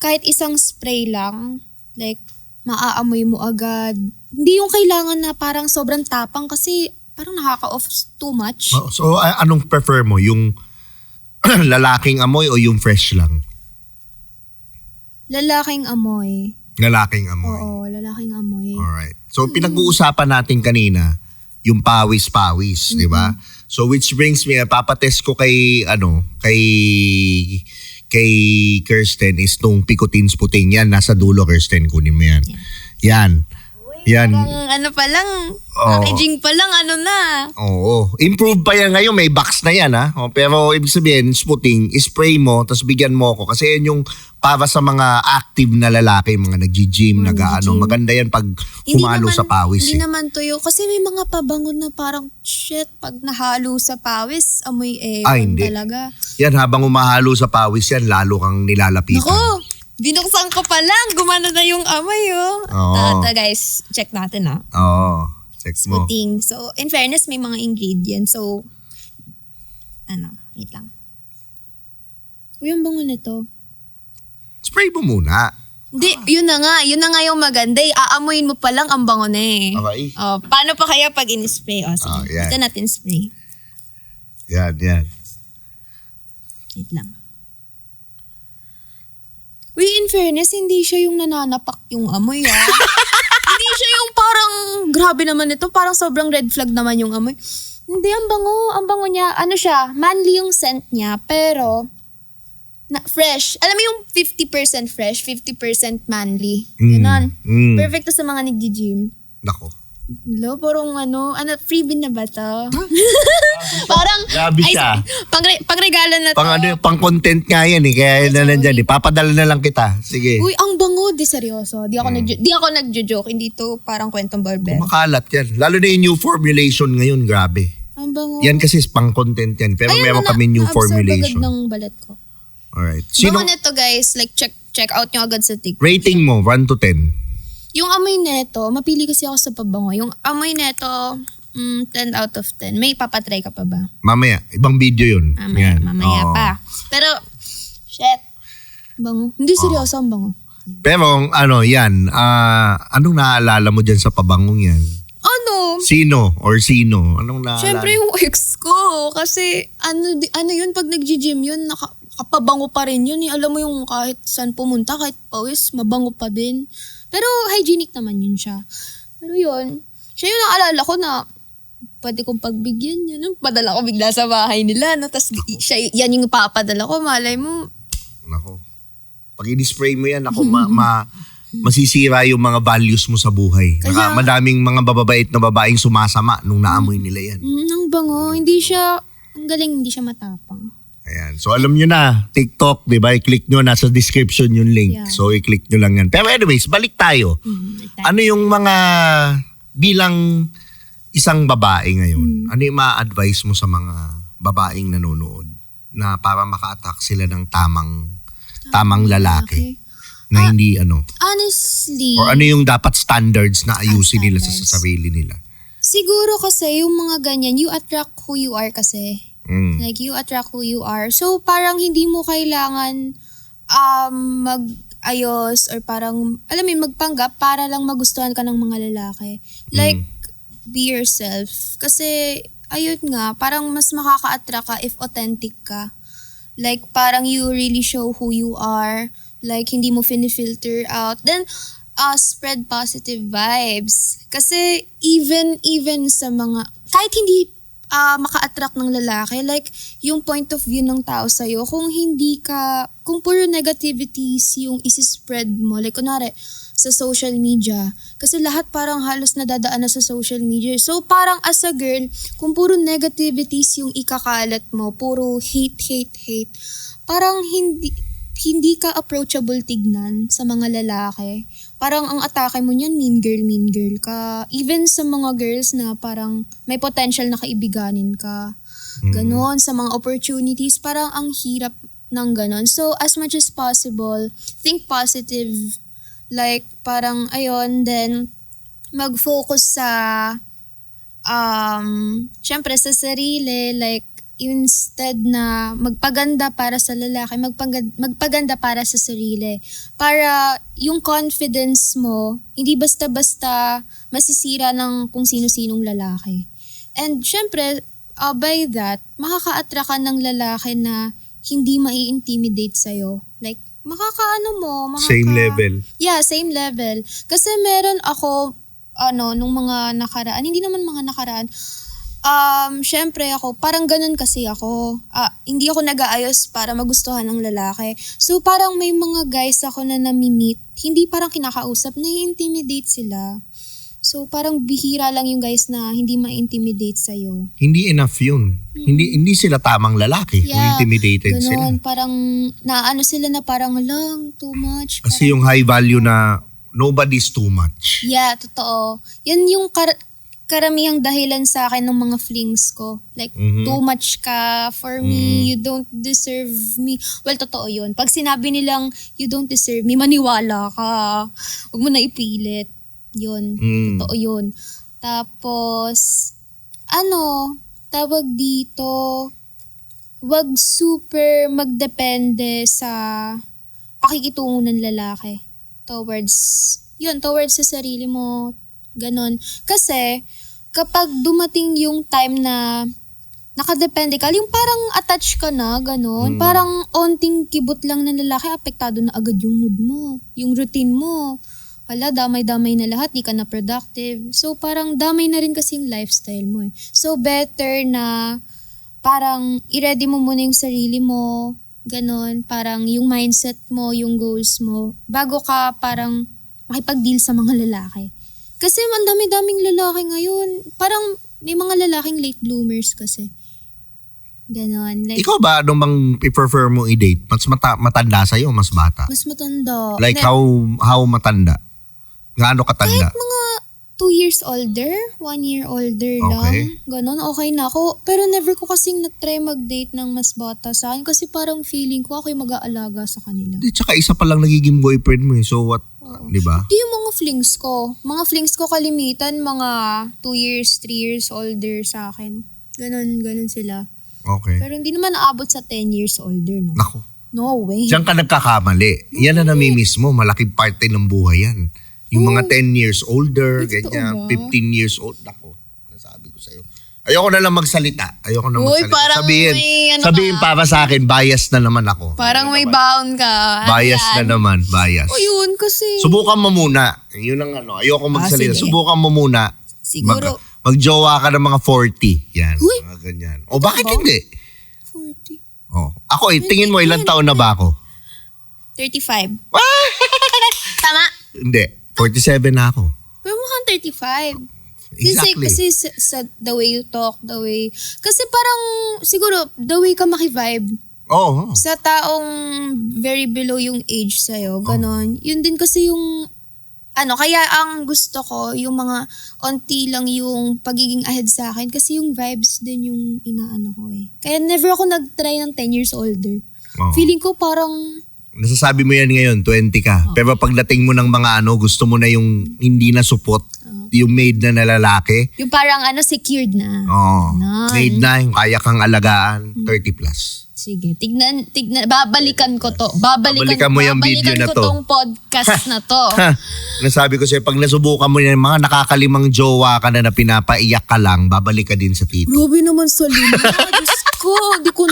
kahit isang spray lang, like, maaamoy mo agad. Hindi yung kailangan na parang sobrang tapang kasi parang nakaka-off too much. So, anong prefer mo? Yung lalaking amoy o yung fresh lang? Lalaking amoy. Lalaking amoy. Oo, lalaking amoy. Alright. So, pinag-uusapan natin kanina, yung pawis-pawis, di ba? So, which brings me, papatest ko kay Kirsten is nung Picotins puting yan. Nasa dulo, Kirsten, kunin mo yan. Yan. Yan. Parang pa lang, packaging pa lang, na. Oo. Improve pa yan ngayon. May box na yan, ha? Pero ibig sabihin, sputing, spray mo, tapos bigyan mo ako. Kasi yan yung para sa mga active na lalaki, mga nag-gym, Maganda yan pag humalo sa pawis. Hindi naman tuyo. Kasi may mga pabango na parang, shit, pag nahalo sa pawis, amoy hindi. Talaga. Yan, habang umahalo sa pawis yan, lalo kang nilalapitan. Naku! Binuksan ko pa lang, gumana na yung amoy, Tata guys, check natin, Oo, check mo. Sputing. So, in fairness, may mga ingredients. So, wait lang. Uy, ang bango nito. Spray mo muna. Hindi, yun na nga yung maganda. Aamuin mo pa lang, ang bango na eh. Okay. Paano pa kaya pag in-spray? Sige, yan. ito natin spray. Yan. Wait lang. Uy, in fairness, hindi siya yung nananapak yung amoy, Hindi siya yung parang, grabe naman ito, parang sobrang red flag naman yung amoy. Hindi, ang bango niya. Siya, manly yung scent niya, pero, fresh. Alam mo yung 50% fresh, 50% manly. Yun. Perfect to sa mga nag-gym. Nako. Hello, parang freebie na ba to? Parang, Grabe siya. pangregalo na to. Pang content nga yan eh. Kaya na nandyan eh. Papadala na lang kita. Sige. Uy, ang bango. Di seryoso. Di ako nagjo-joke. Hindi to parang kwentong barber. Kumakalat yan. Lalo na yung new formulation ngayon. Grabe. Ang bango. Yan kasi pang content yan. Pero meron kami new formulation. Agad ng balat ko. Alright. Bango nito guys. Like, check out nyo agad sa TikTok. Rating mo, 1 to 10. Yung amoy neto, mapili kasi ako sa pabango. Yung amoy neto, 10 out of 10. May papatry ka pa ba? Mamaya. Ibang video yun. Mamaya pa. Pero, shit. Bango. Hindi seryoso ang bango. Pero yan. Anong naaalala mo dyan sa pabangong yan? Sino? Anong naalala? Siyempre yung ex ko. Kasi yun, pag nag-gym yun, nakapabango pa rin yun. Alam mo yung kahit saan pumunta, kahit pawis, mabango pa din. Pero hygienic naman yun siya. Pero yun, siya yung naalala ko na pwede kong pagbigyan yun. Padala ko bigla sa bahay nila. Tapos yan yung papadala ko. Malay mo. Nako. Pag in-spray mo yan, masisira yung mga values mo sa buhay. Madaming mga bababait na babaeng sumasama nung naamoy nila yan. Ang bango. Ang galing, hindi siya matapang. Ayan. So alam nyo na, TikTok, di ba? I-click nyo, nasa description yung link. Yeah. So i-click nyo lang yan. Pero anyways, balik tayo. Ano yung mga, bilang isang babae ngayon, ano yung ma-advise mo sa mga babaeng nanonood na para maka-attack sila ng tamang lalaki na hindi Honestly. or ano yung dapat standards na ayusin nila sa sarili nila? Siguro kasi yung mga ganyan, you attract who you are kasi. Like, you attract who you are. So, parang hindi mo kailangan mag-ayos or parang, alam mo, magpanggap para lang magustuhan ka ng mga lalaki. Like, be yourself. Kasi, ayun nga, parang mas makaka-attract ka if authentic ka. Like, parang you really show who you are. Like, hindi mo filter out. Then, spread positive vibes. Kasi, even sa mga, kahit hindi maka-attract ng lalaki, like, yung point of view ng tao sa'yo, kung puro negativities yung isi-spread mo, like, kunwari, sa social media. Kasi lahat parang halos nadadaan na sa social media. So, parang as a girl, kung puro negativities yung ikakalat mo, puro hate, parang hindi ka approachable tignan sa mga lalaki. Parang ang atake mo niyan, mean girl ka. Even sa mga girls na parang may potential na kaibiganin ka. Ganon, sa mga opportunities, parang ang hirap ng ganon. So, as much as possible, think positive. Like, parang, ayun, then, mag-focus sa, syempre, sa sarili. Like, instead na magpaganda para sa lalaki, magpaganda para sa sarili. Para yung confidence mo, hindi basta-basta masisira ng kung sino-sinong lalaki. And syempre, by that, makaka-attract ka ng lalaki na hindi mai-intimidate sa'yo. Like, Same level. Yeah, same level. Kasi meron ako, nung mga nakaraan, hindi naman mga nakaraan, syempre ako, parang ganun kasi ako. Hindi ako nag-aayos para magustuhan ng lalaki. So parang may mga guys ako na nami-meet, hindi parang kinakausap, nai-intimidate sila. So parang bihira lang yung guys na hindi ma-intimidate sa'yo. Hindi enough yun. Hindi sila tamang lalaki kung intimidated sila. Parang naano sila na parang lang, too much. Kasi yung high value na nobody's too much. Yeah, totoo. Yan yung karamihang dahilan sa akin ng mga flings ko. Like, too much ka for me, you don't deserve me. Well, totoo yun. Pag sinabi nilang, you don't deserve me, maniwala ka. Huwag mo na ipilit. Yun. Totoo yun. Tapos, tawag dito, wag super magdepende sa pakikitungo ng lalaki towards sa sarili mo. Ganon. Kasi, kapag dumating yung time na nakadepende ka, yung parang attached ka na, ganon. Parang onting kibot lang ng lalaki, apektado na agad yung mood mo, yung routine mo. Wala, damay-damay na lahat, di ka na productive. So, parang damay na rin kasi yung lifestyle mo eh. So, better na parang i-ready mo muna yung sarili mo, ganon. Parang yung mindset mo, yung goals mo, bago ka parang makipag-deal sa mga lalaki. Kasi ang dami-daming lalaki ngayon. Parang may mga lalaking late bloomers kasi. Ganon. Like, ikaw ba, anong bang i-prefer mo i-date? Mas matanda sa'yo o mas bata? mas matanda. Like how matanda? Gaano katanda? Kahit mga 2 years older, 1 year older lang. Ganon, okay na ako. Pero never ko kasing na-try mag-date ng mas bata sa akin kasi parang feeling ko ako yung mag-aalaga sa kanila. Di, tsaka isa pa lang nagiging boyfriend mo eh. So what? Di ba? Di yung mga flings ko. Mga flings ko kalimitan, mga 2 years, 3 years older sa akin. Ganon sila. Okay. Pero hindi naman naabot sa 10 years older, no? Naku. No way. Diyan ka nagkakamali. Yan na namimiss mo. Malaking parte ng buhay yan. Yung mga 10 years older, Ito ganyan, ba? 15 years old. Naku, nasabi ko sa'yo. Ayoko na lang magsalita. Uy, parang may sabihin para sa akin, bias na naman ako. Parang may baon ka. Bias na naman, bias. O yun, kasi. Subukan mo muna. Yun ang ayoko magsalita. sige. Subukan mo muna. Siguro. Magjowa ka ng mga 40. Yan, Uy! mga ganyan. O bakit hindi? 40. Oh. Ako tingin mo ilang taon na ba ako? 35. Tama? Hindi, 47 na ako. Pero mukhang 35. Exactly. Kasi sa the way you talk, the way. Kasi parang, siguro, the way ka makivibe. Oo. Sa taong very below yung age sa'yo, ganon. Yun din kasi yung, kaya ang gusto ko, yung mga onti lang yung pagiging ahead sa akin. Kasi yung vibes din yung inaano ko eh. Kaya never ako nag-try ng 10 years older. Oo. Feeling ko parang, Nasasabi mo yan ngayon, 20 ka. Pero pagdating mo ng mga gusto mo na yung hindi na support, yung made na lalaki. yung parang secured na. Oo. Ganon. Made na, yung kaya kang alagaan, 30 plus. Sige, tignan, babalikan ko to. Babalikan mo yung video na ko to. tong podcast na to. Ha, nasabi ko sa'yo, pag nasubukan mo yan, mga nakakalimang jowa ka na pinapaiyak ka lang, babalik ka din sa tito. Grabe naman sa lima. Diyos ko, di ko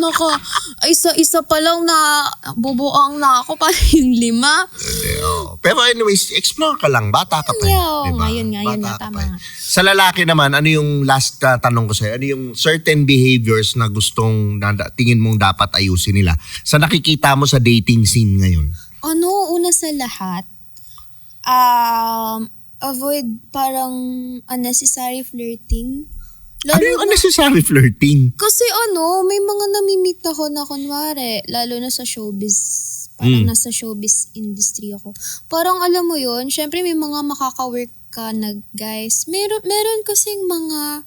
isa-isa pa lang na bubuang na ako pa yung 5. Pero anyways, explore ka lang. Bata ka pa. Yeah, diba? ngayon Bata ka tama pa. nga. Sa lalaki naman, ano yung last tanong ko sa'yo? Ano yung certain behaviors na tingin mong dapat ayusin nila? Sa nakikita mo sa dating scene ngayon? Una sa lahat, avoid parang unnecessary flirting. Ano yung unnecessary flirting? Kasi may mga namimit ako na kunwari, lalo na sa showbiz, parang nasa showbiz industry ako. Parang alam mo yun, syempre may mga makaka-work ka na guys. Meron kasing mga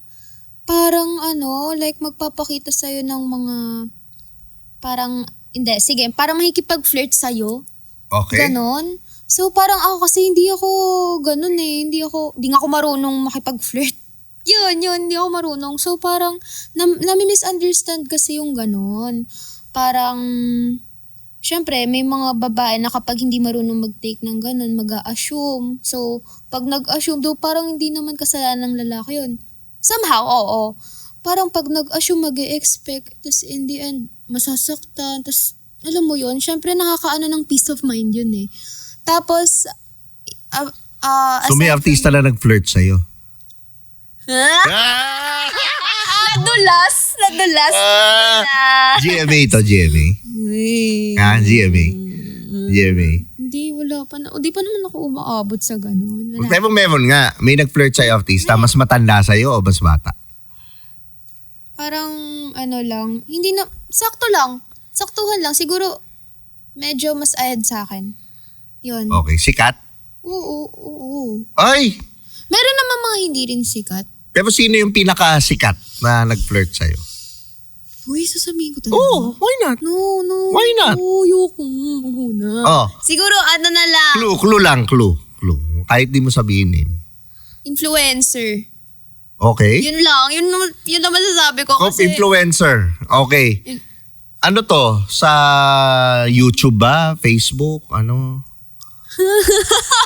parang like magpapakita sa'yo ng mga parang, hindi, sige, parang makikipag-flirt sa'yo. Okay. Ganon. So parang ako kasi hindi ako ganon eh. Hindi nga ako marunong makipag-flirt. Yun, hindi ako marunong. So parang nami-misunderstand kasi yung ganon. Parang, syempre may mga babae na kapag hindi marunong mag-take ng ganon, mag-a-assume. So pag nag-assume, though parang hindi naman kasalanan ng lalaki yun. Somehow, oo. Parang pag nag-assume, mag-e-expect, tapos in the end, masasaktan, tapos alam mo yun, syempre nakakaano ng peace of mind yun eh. Tapos, So may artista na nag-flirt sa'yo? Nadulas. GMA to, GMA. GMA. Hindi, wala pa na. Di pa naman ako umaabot sa ganun. Wala. Pero meron nga, may nag-flirt sa'yo artista, mas matanda sa'yo o mas bata? Parang lang, hindi na, saktuhan lang. Siguro, medyo mas ahead sa akin. Yun. Okay, sikat? Oo. Ay! Meron naman mga hindi rin sikat. Pero sino yung pinaka-sikat na nag-flirt sa'yo? Uy, sasabihin ko talaga. Oh, why not? No. Why not? Ayoko muna. Oh. Siguro, na lang. Clue. Kahit di mo sabihin eh. Influencer. Okay. Yun lang. Yun naman sasabi ko kasi. Influencer. Okay. Ano to? Sa YouTube ba? Facebook? Ano?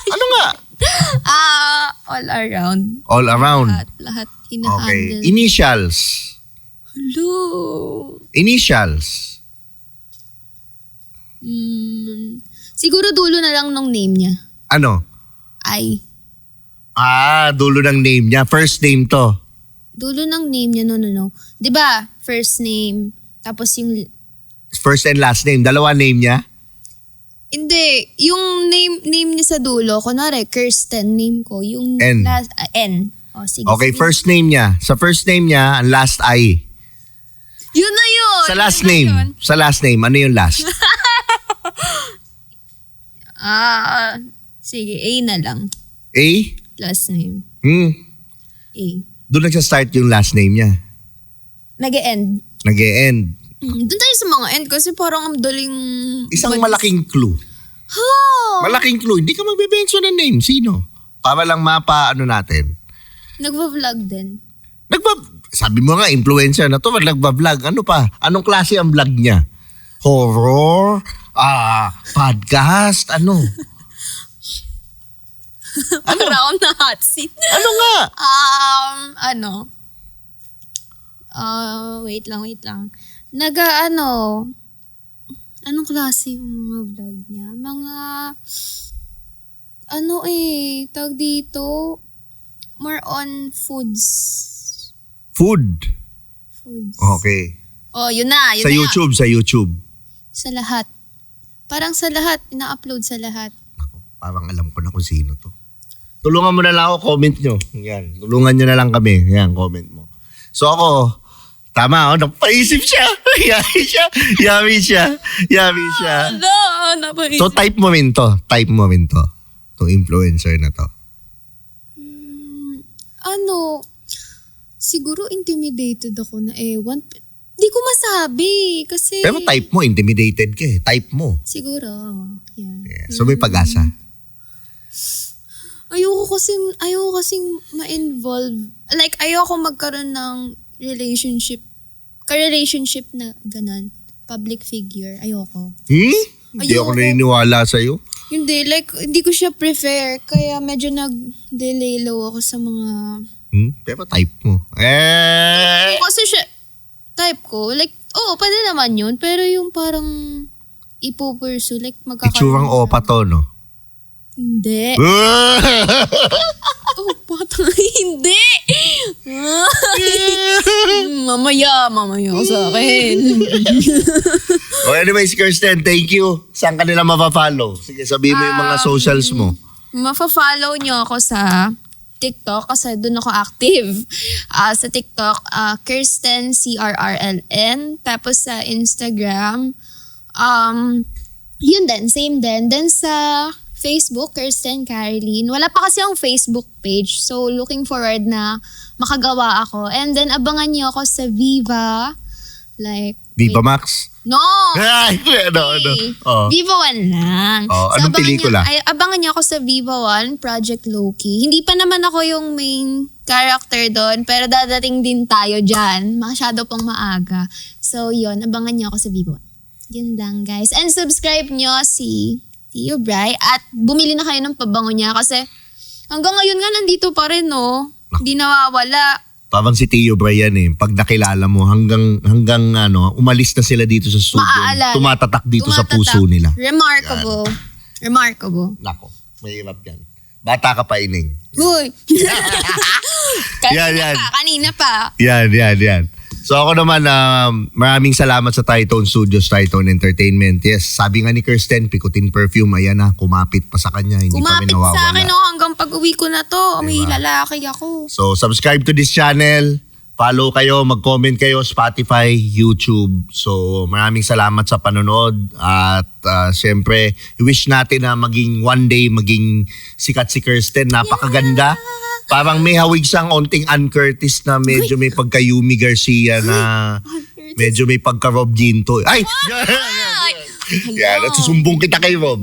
Ano nga? All around. All around. Lahat Okay. hinahandle. Initials. Hello. Initials. Siguro dulo na lang ng name niya. Ano? Ay. Dulo ng name niya. First name to. Dulo ng name niya, no. 'Di ba? First name, tapos yung First and last name. Dalawa name niya? hindi, yung name niya sa dulo, kunwari, Kirsten name ko, yung N. last, N. O, sige. Okay, sige. first name niya. Sa first name niya, ang last I. Yun na yun! Sa last Yun na name. yun. Sa last name, ano yung last? Sige, A na lang. A? Last name. A. Doon nagsa-start yung last name niya. Nag-e-end. Nag-e-end. Doon tayo sa mga end kasi parang ang daling... Isang malaking clue. Malaking clue. Hindi ka magbe-mention ng name. Sino? Para lang ano natin. Nagva-vlog din. Sabi mo nga, influencer na to. Nagba-vlog. Ano pa? Anong klase ang vlog niya? Horror? Podcast? Ano? Round na hot seat. Ano nga? Wait lang. Anong klase yung mga vlog niya? Mga, tawag dito, more on foods. Food. Foods. Okay. Oh, yun na. Sa YouTube. Sa lahat. Parang sa lahat. Ina-upload sa lahat. Ako, parang alam ko na kung sino to. Tulungan mo na lang ako, comment nyo. Yan. Tulungan nyo na lang kami. Yan, comment mo. So ako, tama ako, napaisip siya. Yummy siya. Napaisip. So type mo rin to. Itong influencer na to. Siguro intimidated ako na ewan. Di ko masabi kasi... Pero type mo, intimidated ka eh. Type mo. Siguro, yeah. Yeah. So may pag-asa. Ayoko kasing ma-involve. Like, ayoko magkaroon ng relationship na ganan. public figure. Ayoko. Hindi ako naniniwala sa'yo. Hindi, like, hindi ko siya prefer. Kaya medyo nag-delay low ako sa mga... Pero type mo. Kasi siya, type ko, like, pwede naman yun. Pero yung parang ipupursue, like, magkakaroon. Itsurang opa to, no? Hindi. Hindi. Mamaya sa akin. Anyways, Kirsten, thank you. Saan ka nila mapafollow? Sige, sabihin mo yung mga socials mo. Mafa-follow nyo ako sa TikTok kasi doon ako active. Sa TikTok, Kirsten, CRRLN. Tapos sa Instagram, yun din, same din. Then sa Facebook, Kirsten Caroline. Wala pa kasi ang Facebook page. So, looking forward na makagawa ako. And then, abangan niyo ako sa Viva. Like, Viva Max? No! Ay, no. Viva 1 lang. Anong pelikula? Abangan niyo ako sa Viva 1, Project Loki. Hindi pa naman ako yung main character doon, pero dadating din tayo dyan. Masyado pang maaga. So, yun. Abangan niyo ako sa Viva 1. Yun lang, guys. And subscribe niyo si Tio Bry at bumili na kayo ng pabango niya kasi hanggang ngayon nga nandito pa rin, no? Hindi nawawala. Parang si Tio Brian pag nakilala mo hanggang umalis na sila dito sa studio. Maaalala. Tumatatak dito sa puso nila. Remarkable. Yan. Remarkable. Nako, mahirap yan. Bata ka pa, Ining. Uy! Yan. Kanina pa. Yan. So ako naman, maraming salamat sa Tritone Studios, Tritone Entertainment. Yes, sabi nga ni Kirsten, Pikutin Perfume, ayan na, kumapit pa sa kanya. Hindi pa rin Kumapit nawawala. sa akin hanggang pag-uwi ko na to. May lalaki ako. So subscribe to this channel, follow kayo, mag-comment kayo, Spotify, YouTube. So maraming salamat sa panonood at syempre, wish natin na one day maging sikat si Kirsten. Napakaganda. Parang may hawig siyang onting Ann Curtis na medyo may pagka-Yumi Garcia na medyo may pagka-Rob Ginto. Ay! Yan, at susumbong kita kay Rob.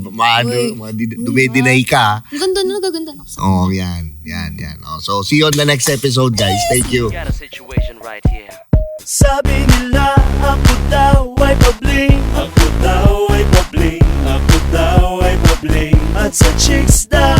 Dumedinay ka. Ganda na, nagaganda na ako sa Yan. So, see you on the next episode, guys. Thank you. Got a situation right here. Sabi nila ako daw ay pabling. Ako daw ay pabling. Ako daw ay pabling. At sa chicks daw